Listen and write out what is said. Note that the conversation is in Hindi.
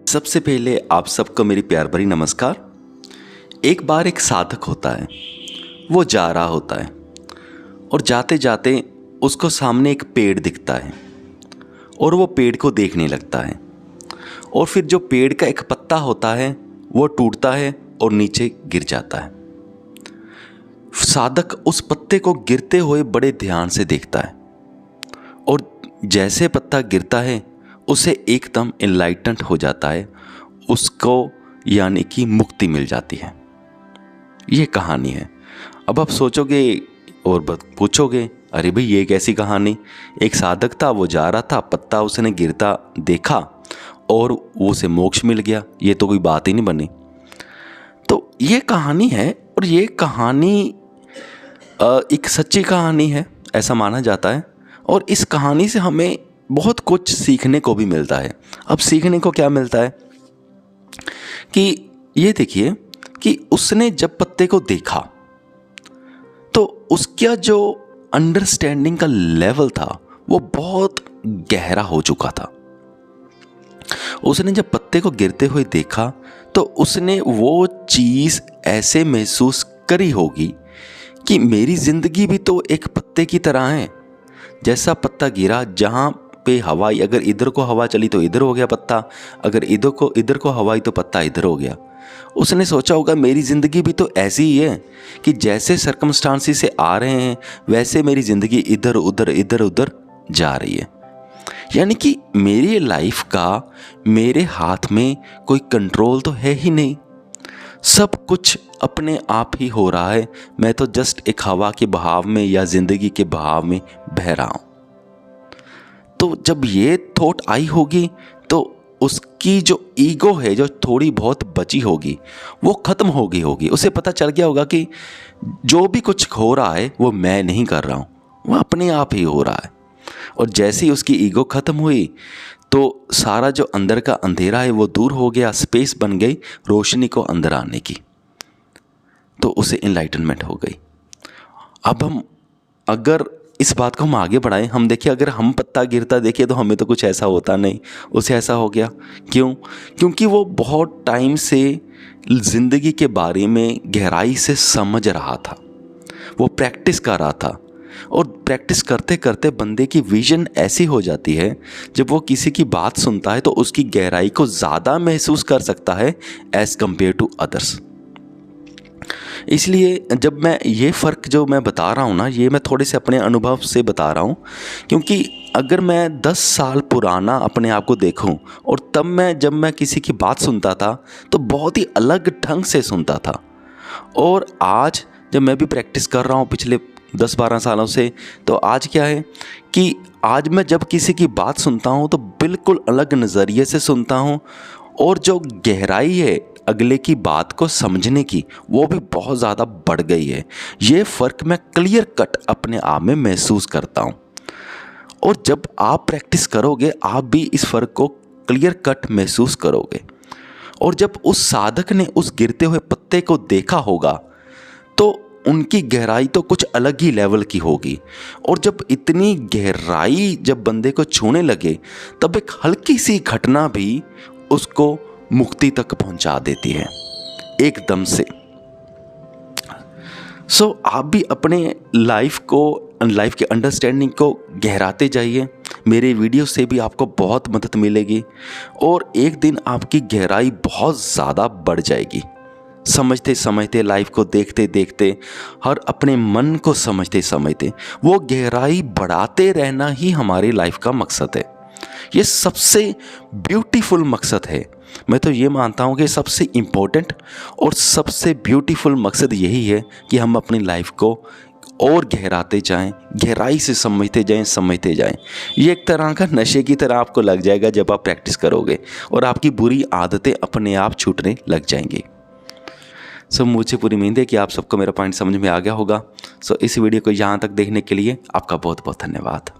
सबसे पहले आप सबको मेरी प्यार भरी नमस्कार। एक बार एक साधक होता है, वो जा रहा होता है और जाते जाते उसको सामने एक पेड़ दिखता है और वो पेड़ को देखने लगता है। और फिर जो पेड़ का एक पत्ता होता है वो टूटता है और नीचे गिर जाता है। साधक उस पत्ते को गिरते हुए बड़े ध्यान से देखता है और जैसे पत्ता गिरता है उसे एकदम एनलाइटन्ड हो जाता है, उसको यानी कि मुक्ति मिल जाती है। ये कहानी है। अब आप सोचोगे और पूछोगे, अरे भाई ये कैसी कहानी? एक साधक था, वो जा रहा था, पत्ता उसने गिरता देखा और वो उसे मोक्ष मिल गया। ये तो कोई बात ही नहीं बनी। तो ये कहानी है और ये कहानी एक सच्ची कहानी है ऐसा माना जाता है। और इस कहानी से हमें बहुत कुछ सीखने को भी मिलता है। अब सीखने को क्या मिलता है कि ये देखिए कि उसने जब पत्ते को देखा तो उसका जो अंडरस्टैंडिंग का लेवल था वो बहुत गहरा हो चुका था। उसने जब पत्ते को गिरते हुए देखा तो उसने वो चीज़ ऐसे महसूस करी होगी कि मेरी ज़िंदगी भी तो एक पत्ते की तरह है। जैसा पत्ता गिरा, जहाँ पे हवा, अगर इधर को हवा चली तो इधर हो गया पत्ता, अगर इधर को हवा आई तो पत्ता इधर हो गया। उसने सोचा होगा मेरी ज़िंदगी भी तो ऐसी ही है कि जैसे सर्कमस्टांसिस से आ रहे हैं वैसे मेरी ज़िंदगी इधर उधर जा रही है। यानी कि मेरी लाइफ का मेरे हाथ में कोई कंट्रोल तो है ही नहीं, सब कुछ अपने आप ही हो रहा है। मैं तो जस्ट एक हवा के बहाव में या ज़िंदगी के बहाव में बह रहा हूँ। तो जब ये थॉट आई होगी तो उसकी जो ईगो है, जो थोड़ी बहुत बची होगी, वो ख़त्म हो गई होगी। उसे पता चल गया होगा कि जो भी कुछ हो रहा है वो मैं नहीं कर रहा हूँ, वो अपने आप ही हो रहा है। और जैसे ही उसकी ईगो ख़त्म हुई तो सारा जो अंदर का अंधेरा है वो दूर हो गया, स्पेस बन गई रोशनी को अंदर आने की। तो उसे एनलाइटनमेंट हो गई। अब हम अगर इस बात को हम आगे बढ़ाएं, हम देखिए अगर हम पत्ता गिरता देखिए तो हमें तो कुछ ऐसा होता नहीं, उसे ऐसा हो गया। क्यों? क्योंकि वो बहुत टाइम से ज़िंदगी के बारे में गहराई से समझ रहा था, वो प्रैक्टिस कर रहा था। और प्रैक्टिस करते करते बंदे की विजन ऐसी हो जाती है, जब वो किसी की बात सुनता है तो उसकी गहराई को ज़्यादा महसूस कर सकता है एज़ कम्पेयर टू अदर्स। इसलिए जब मैं ये फ़र्क जो मैं बता रहा हूँ ना, ये मैं थोड़े से अपने अनुभव से बता रहा हूँ। क्योंकि अगर मैं 10 साल पुराना अपने आप को देखूँ और तब जब मैं किसी की बात सुनता था तो बहुत ही अलग ढंग से सुनता था, और आज जब मैं भी प्रैक्टिस कर रहा हूँ पिछले 10-12 सालों से, तो आज क्या है कि आज मैं जब किसी की बात सुनता हूँ तो बिल्कुल अलग नज़रिए से सुनता हूँ। और जो गहराई है अगले की बात को समझने की, वो भी बहुत ज़्यादा बढ़ गई है। ये फ़र्क मैं क्लियर कट अपने आप में महसूस करता हूँ। और जब आप प्रैक्टिस करोगे आप भी इस फ़र्क को क्लियर कट महसूस करोगे। और जब उस साधक ने उस गिरते हुए पत्ते को देखा होगा तो उनकी गहराई तो कुछ अलग ही लेवल की होगी। और जब इतनी गहराई जब बंदे को छूने लगे तब एक हल्की सी घटना भी उसको मुक्ति तक पहुंचा देती है एकदम से। आप भी अपने लाइफ के अंडरस्टैंडिंग को गहराते जाइए। मेरे वीडियो से भी आपको बहुत मदद मिलेगी और एक दिन आपकी गहराई बहुत ज़्यादा बढ़ जाएगी। समझते समझते, लाइफ को देखते देखते, हर अपने मन को समझते समझते वो गहराई बढ़ाते रहना ही हमारी लाइफ का मकसद है। ये सबसे ब्यूटीफुल मकसद है। मैं तो ये मानता हूँ कि सबसे इम्पोर्टेंट और सबसे ब्यूटीफुल मकसद यही है कि हम अपनी लाइफ को और गहराते जाएं, गहराई से समझते जाएं। ये एक तरह का नशे की तरह आपको लग जाएगा जब आप प्रैक्टिस करोगे और आपकी बुरी आदतें अपने आप छूटने लग जाएंगी। मुझे पूरी उम्मीद है कि आप सबको मेरा पॉइंट समझ में आ गया होगा। इस वीडियो को यहाँ तक देखने के लिए आपका बहुत बहुत धन्यवाद।